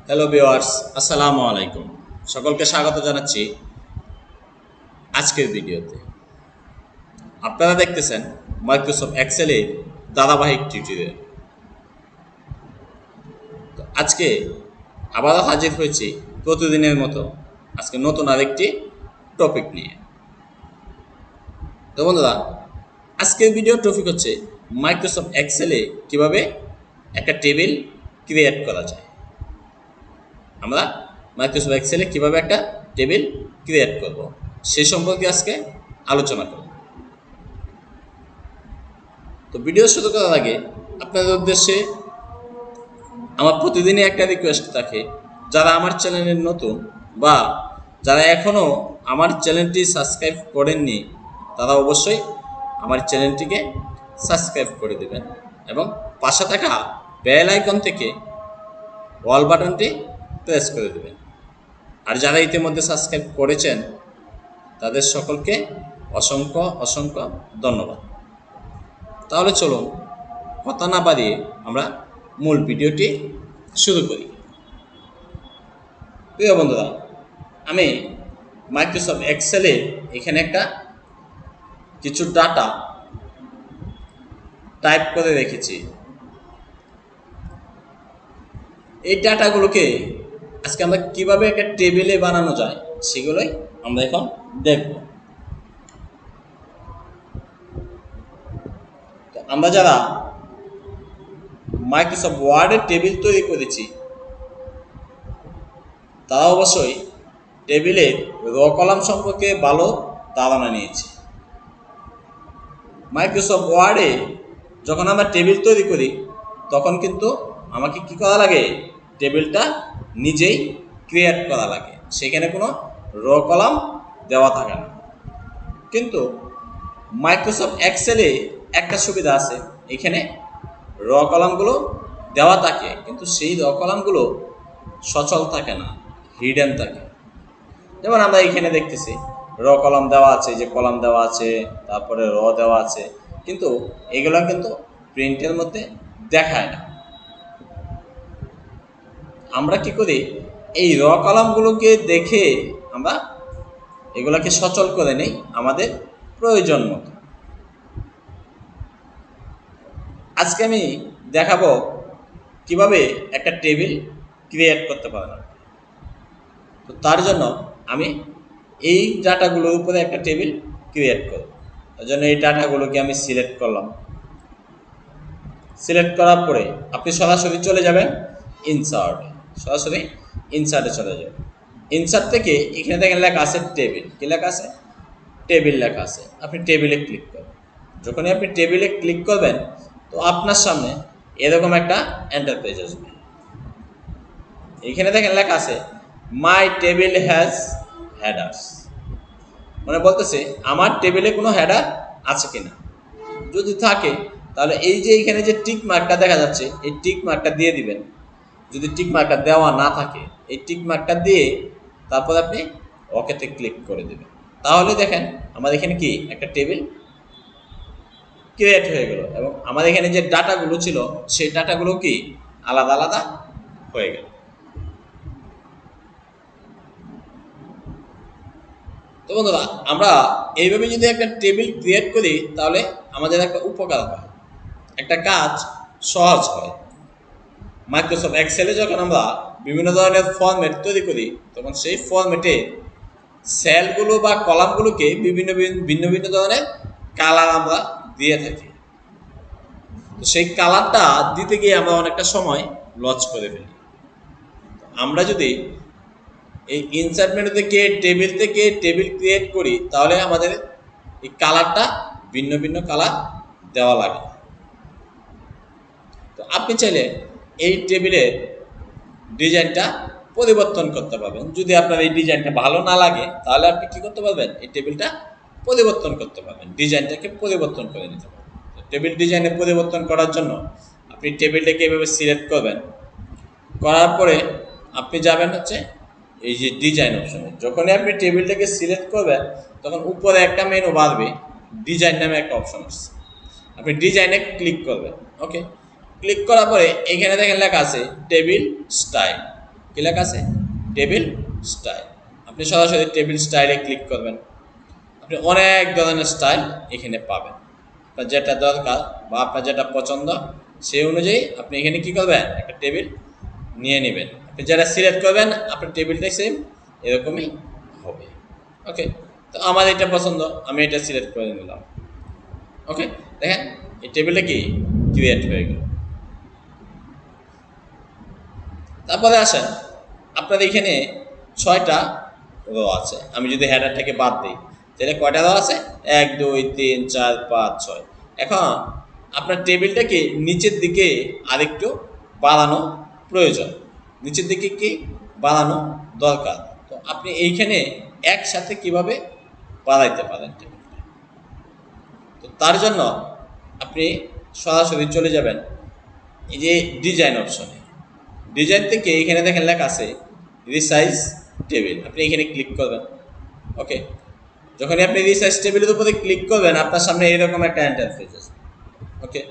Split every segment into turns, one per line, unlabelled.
Hello viewers, আসসালামু আলাইকুম। সকলকে স্বাগত জানাচ্ছি আজকের ভিডিওতে। আপনারা দেখতেছেন মাইক্রোসফট এক্সেলের ধারাবাহিক টিউটোরিয়াল। তো আজকে আবারও হাজির হয়েছি প্রতিদিনের মতো আজকে নতুন আরেকটি টপিক নিয়ে। তো বন্ধুরা, আজকের ভিডিওর টপিক হচ্ছে মাইক্রোসফট এক্সেলে কিভাবে একটা টেবিল ক্রিয়েট করা যায়। আমরা মাইক্রোসফট এক্সেলে কিভাবে একটা টেবিল ক্রিয়েট করব সে সম্পর্কে আজকে আলোচনা করব। তো ভিডিও শুরু করার আগে আপনাদের উদ্দেশ্যে আমার প্রতিদিনই একটা রিকোয়েস্ট থাকে, যারা আমার চ্যানেলে নতুন বা যারা এখনও আমার চ্যানেলটি সাবস্ক্রাইব করেননি তারা অবশ্যই আমার চ্যানেলটিকে সাবস্ক্রাইব করে দেবেন এবং পাশে থাকা বেল আইকন থেকে অল বাটনটি প্রেস করে দেবেন। আর যারা ইতিমধ্যে সাবস্ক্রাইব করেছেন তাদের সকলকে অসংখ্য অসংখ্য ধন্যবাদ। তাহলে চলুন কথা না বাড়িয়ে আমরা মূল ভিডিওটি শুরু করি। প্রিয় বন্ধুরা, আমি মাইক্রোসফট এক্সেলে এখানে একটা কিছু ডাটা টাইপ করে রেখেছি। এই ডাটাগুলোকে আজকে আমরা কিভাবে একটা টেবিলে বানানো যায় সেগুলোই আমরা এখন দেখব। আমরা যারা মাইক্রোসফট ওয়ার্ডের টেবিল তৈরি করেছি তারা অবশ্যই টেবিলের র কলাম সম্পর্কে ভালো ধারণা নিয়েছি। মাইক্রোসফট ওয়ার্ডে যখন আমরা টেবিল তৈরি করি তখন কিন্তু আমাকে কি করা লাগে, টেবিলটা নিজেই ক্রিয়েট করা লাগে, সেখানে কোনো র কলাম দেওয়া থাকে না। কিন্তু মাইক্রোসফট এক্সেলে একটা সুবিধা আছে, এখানে র কলামগুলো দেওয়া থাকে কিন্তু সেই র কলামগুলো সচল থাকে না, হিডেন থাকে। যেমন আমরা এখানে দেখতেছি র কলাম দেওয়া আছে, যে কলাম দেওয়া আছে, তারপরে র দেওয়া আছে, কিন্তু এগুলো কিন্তু প্রিন্টের মধ্যে দেখায় না। আমরা কি করি, এই র কলামগুলোকে দেখে আমরা এগুলোকে সচল করে নেই আমাদের প্রয়োজন মতো। আজকে আমি দেখাবো কিভাবে একটা টেবিল ক্রিয়েট করতে পারেন। তো তার জন্য আমি এই ডাটাগুলোর উপরে একটা টেবিল ক্রিয়েট করব। তার জন্য এই ডাটাগুলোকে আমি সিলেক্ট করলাম। সিলেক্ট করার পরে আপনি সরাসরি চলে যাবেন ইনসার্টে, সরাসরি ইনসার্টে চলে যাবেন। ইনসার্ট থেকে এখানে দেখেন লেখা আছে টেবিল, কি লেখা আছে, টেবিল লেখা আছে। আপনি টেবিলে ক্লিক করবেন। যখনই আপনি টেবিলে ক্লিক করবেন তো আপনার সামনে এরকম একটা এন্টারপেজ আসবে। এখানে দেখেন লেখা আছে মাই টেবিল হ্যাজ হেডার্স, মানে বলতেছে আমার টেবিলে কোনো হেডার আছে কিনা। যদি থাকে তাহলে এই যে এখানে যে টিক মার্কটা দেখা যাচ্ছে এই টিক মার্কটা দিয়ে দিবেন। যদি টিক মার্কটা দেওয়া না থাকে এই টিক মার্কটা দিয়ে তারপর আপনি ওকেতে ক্লিক করে দেবেন। তাহলে দেখেন আমার এখানে কি একটা টেবিল ক্রিয়েট হয়ে গেল এবং আমার এখানে যে ডাটাগুলো ছিল সেই ডাটাগুলো কি আলাদা আলাদা হয়ে গেল। তো বন্ধুরা, আমরা এইভাবে যদি একটা টেবিল ক্রিয়েট করি তাহলে আমাদের একটা উপকার হয়, একটা কাজ সহজ হয়। মাইক্রোসফট এক্সেলে যখন আমরা বিভিন্ন ধরনের ফরম্যাট তৈরি করি তখন সেই ফরম্যাটে সেলগুলো বা কলামগুলোকে ভিন্ন ভিন্ন ধরনের কালার আমরা দিয়ে থাকি। তো সেই কালারটা দিতে গিয়ে আমরা অনেকটা সময় লস করে ফেলি। আমরা যদি এই ইনসার্ট মেনু থেকে টেবিল ক্রিয়েট করি তাহলে আমাদের এই কালারটা ভিন্ন ভিন্ন কালার দেওয়া লাগে। তো আপনি চাইলে এই টেবিলের ডিজাইনটা পরিবর্তন করতে পারবেন। যদি আপনার এই ডিজাইনটা ভালো না লাগে তাহলে আপনি কি করতে পারবেন, এই টেবিলটা পরিবর্তন করতে পারবেন, ডিজাইনটাকে পরিবর্তন করে নিতে পারবেন। টেবিল ডিজাইনে পরিবর্তন করার জন্য আপনি টেবিলটাকে এভাবে সিলেক্ট করবেন। করার পরে আপনি যাবেন হচ্ছে এই যে ডিজাইন অপশনে। যখনই আপনি টেবিলটাকে সিলেক্ট করবেন তখন উপরে একটা মেনু বাড়বে, ডিজাইন নামে একটা অপশন আসছে। আপনি ডিজাইনে ক্লিক করবেন। ওকে, ক্লিক করার পরে এখানে দেখেন লেখা আছে টেবিল স্টাইল। কি লেখা আছে? Table style. আপনি সরাসরি টেবিল স্টাইলে ক্লিক করবেন, আপনি অনেক ধরনের স্টাইল এখানে পাবেন। আপনার যেটা দরকার বা আপনার যেটা পছন্দ সেই অনুযায়ী আপনি এখানে কি করবেন, একটা টেবিল নিয়ে নেবেন। আপনি যারা সিলেক্ট করবেন আপনার টেবিলটাই সেম এরকমই হবে। ওকে, তো আমার এটা পছন্দ, আমি এটা সিলেক্ট করে নিলাম। ওকে, দেখেন এই টেবিলটা কি ক্রিয়েট হয়ে গেল। তারপরে আসেন, আপনার এখানে 6টা রো আছে। আমি যদি হেডারটাকে বাদ দিই তাহলে কয়টা রো আছে? 1 2 3 4 5 6। এখন আপনার টেবিলটাকে নিচের দিকে আরেকটু বাড়ানো প্রয়োজন, নিচের দিকে কি বাড়ানো দরকার। তো আপনি এইখানে একসাথে কিভাবে বাড়াইতে পারেন টেবিলটা? তো তার জন্য আপনি সরাসরি চলে যাবেন এই যে ডিজাইন অপশনে। ডিজাইন থেকে এখানে দেখেন লেখা আছে রিসাইজ টেবিল, আপনি এখানে ক্লিক করবেন। ওকে, যখনই আপনি রিসাইজ টেবিলের উপরে ক্লিক করবেন আপনার সামনে এরকম একটা ইন্টারফেস আসবে। ওকে,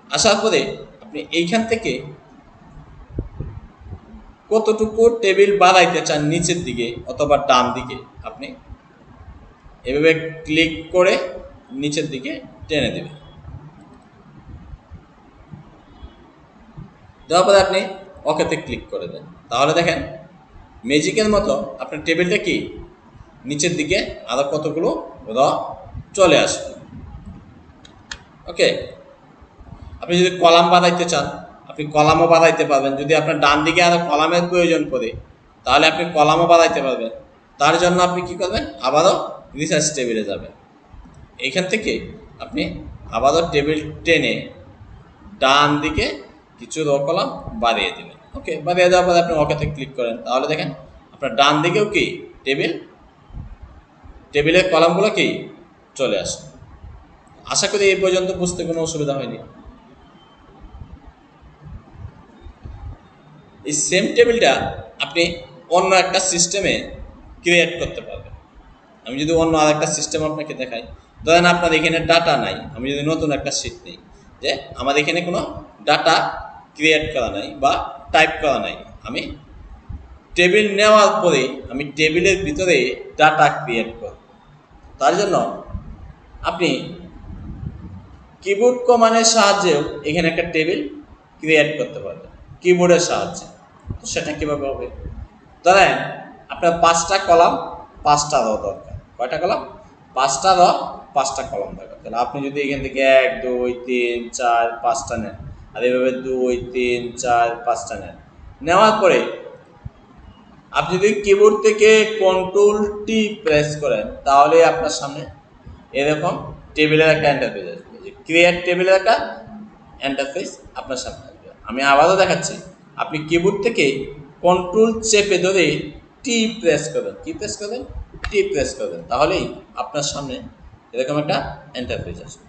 আসার পরে আপনি এইখান থেকে কতটুকু টেবিল বাড়াইতে চান নিচের দিকে অথবা ডান দিকে, আপনি এভাবে ক্লিক করে নিচের দিকে টেনে দেবেন। দেওয়ার পরে আপনি ওকেতে ক্লিক করে দেন, তাহলে দেখেন ম্যাজিকের মতো আপনার টেবিলটা কি নিচের দিকে আরো কতগুলো র চলে আসবে। ওকে, আপনি যদি কলাম বানাইতে চান আপনি কলামও বানাইতে পারবেন। যদি আপনার ডান দিকে আরো কলামের প্রয়োজন পড়ে তাহলে আপনি কলামও বানাইতে পারবেন। তার জন্য আপনি কি করবেন, আবারও রিসার্চ টেবিলে যাবেন। এইখান থেকে আপনি আবারও টেবিল টেনে ডান দিকে কিছু রো কলাম বাড়িয়ে দেবেন। ওকে, বাড়িয়ে দেওয়ার পরে আপনি ওকেতে ক্লিক করেন, তাহলে দেখেন আপনার ডান দিকেও কি টেবিলের কলামগুলো কি চলে আসে। আশা করি এই পর্যন্ত বুঝতে কোনো অসুবিধা হয়নি। এই সেম টেবিলটা আপনি অন্য একটা সিস্টেমে ক্রিয়েট করতে পারবেন। আমি যদি অন্য আর একটা সিস্টেম আপনাকে দেখাই, ধরেন আপনার এখানে ডাটা নাই, আমি যদি নতুন একটা শিট নিই, যে আমার এখানে কোনো ডাটা ক্রিয়েট করা নাই বা টাইপ করা নাই, আমি টেবিল নেওয়ার পরে আমি টেবিলের ভিতরে ডাটা ক্রিয়েট করব। তার জন্য আপনি কিবোর্ড কমান্ডের সাহায্যেও এখানে একটা টেবিল ক্রিয়েট করতে পারবেন কিবোর্ডের সাহায্যে। তো সেটা কীভাবে হবে? ধরেন আপনার 5টা কলাম 5টা রো দরকার। কয়টা কলাম? 5টা রো 5টা কলাম দরকার। তাহলে আপনি যদি এখান থেকে 1 2 3 4 5টা নেন, আর এভাবে 2 3 4 5টা নেন, নেওয়ার পরে আপনি যদি কিবোর্ড থেকে কন্ট্রোল টি প্রেস করেন তাহলে আপনার সামনে এরকম টেবিলের একটা ইন্টারফেস আসবে, যে ক্রিয়েট টেবিলের একটা ইন্টারফেস আপনার সামনে আসবে। আমি আবারও দেখাচ্ছি, আপনি কিবোর্ড থেকে কন্ট্রোল চেপে ধরে টি প্রেস করবেন। কি প্রেস করবেন? টি প্রেস করবেন, তাহলেই আপনার সামনে এরকম একটা ইন্টারফেস আসবে।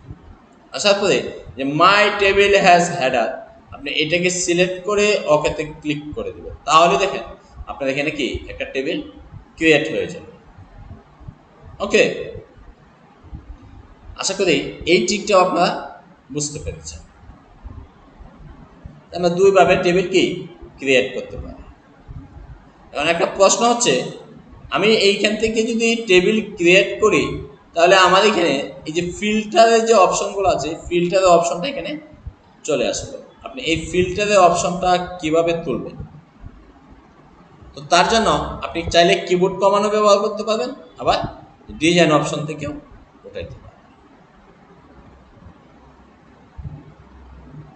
আসার পরে যে মাই টেবিল হ্যাজ হেডার, আপনি এটাকে সিলেক্ট করে ওকেতে ক্লিক করে দেবেন, তাহলে দেখেন আপনার এখানে কি একটা টেবিল ক্রিয়েট হয়ে যাবে। ওকে, আশা করি এই ট্রিকটাও আপনারা বুঝতে পেরেছেন। আমরা দুইভাবে টেবিল কি ক্রিয়েট করতে পারি। এখন একটা প্রশ্ন হচ্ছে, আমি এইখান থেকে যদি টেবিল ক্রিয়েট করি তাহলে আমার এখানে এই যে ফিল্টারের যে অপশনগুলো আছে, ফিল্টারের অপশনটা এখানে চলে আসবে। আপনি এই ফিল্টারের অপশনটা কিভাবে তুলবেন? তো তার জন্য আপনি চাইলে কিবোর্ড কমানো ব্যবহার করতে পারবেন, আবার ডিজাইন অপশন থেকেও উঠাইতে পারবেন।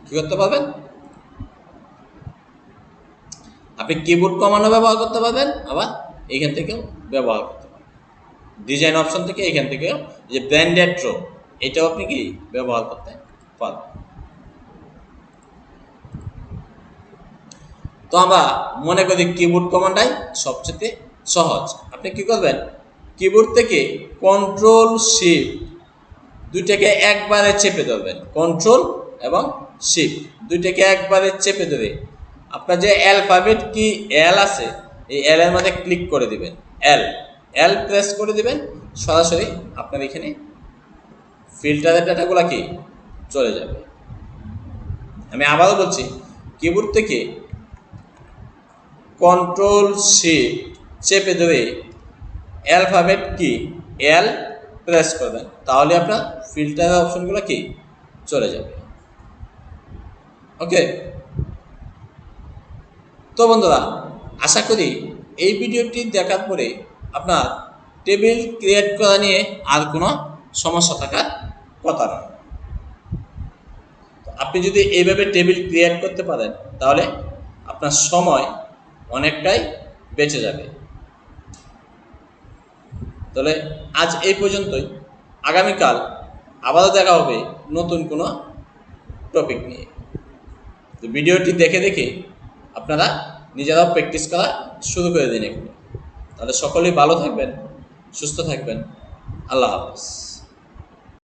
কি করতে পারবেন? আপনি কিবোর্ড কমানো ব্যবহার করতে পারবেন, আবার এইখান থেকেও ব্যবহার করতে পারবেন। ডিজাইন অপশন থেকে এখান থেকেও যে ব্র্যান্ডেড রো, এটাও আপনি কি ব্যবহার করতে পারবেন। তো আমরা মনে করি কিবোর্ড কমান্ডটাই সবচেয়ে সহজ। আপনি কি করবেন, কিবোর্ড থেকে কন্ট্রোল শিফট দুইটাকে একবারে চেপে ধরবেন, কন্ট্রোল এবং শিফট দুইটাকে একবারে চেপে ধরে আপনার যে অ্যালফাবেট কি এল আছে, এই এল এর মধ্যে ক্লিক করে দিবেন, এল এল প্রেস করে দিবেন, সরাসরি আপনার এখানে ফিল্টারের ডাটাগুলো কি চলে যাবে। আমি আবারও বলছি, কিবোর্ড থেকে কন্ট্রোল শিফট চেপে ধরে অ্যালফাবেট কি এল প্রেস করবেন, তাহলে আপনার ফিল্টারের অপশনগুলো কি চলে যাবে। ওকে, তো বন্ধুরা আশা করি এই ভিডিওটি দেখার পরে আপনার টেবিল ক্রিয়েট করা নিয়ে আর কোনো সমস্যা থাকার কথা নয়। আপনি যদি এইভাবে টেবিল ক্রিয়েট করতে পারেন তাহলে আপনার সময় অনেকটাই বেঁচে যাবে। তাহলে আজ এই পর্যন্তই, আগামীকাল আবারও দেখা হবে নতুন কোনো টপিক নিয়ে। তো ভিডিওটি দেখে দেখে আপনারা নিজেরাও প্র্যাকটিস করা শুরু করে দিন এখানে। তাহলে সকলেই ভালো থাকবেন, সুস্থ থাকবেন। আল্লাহ হাফেজ।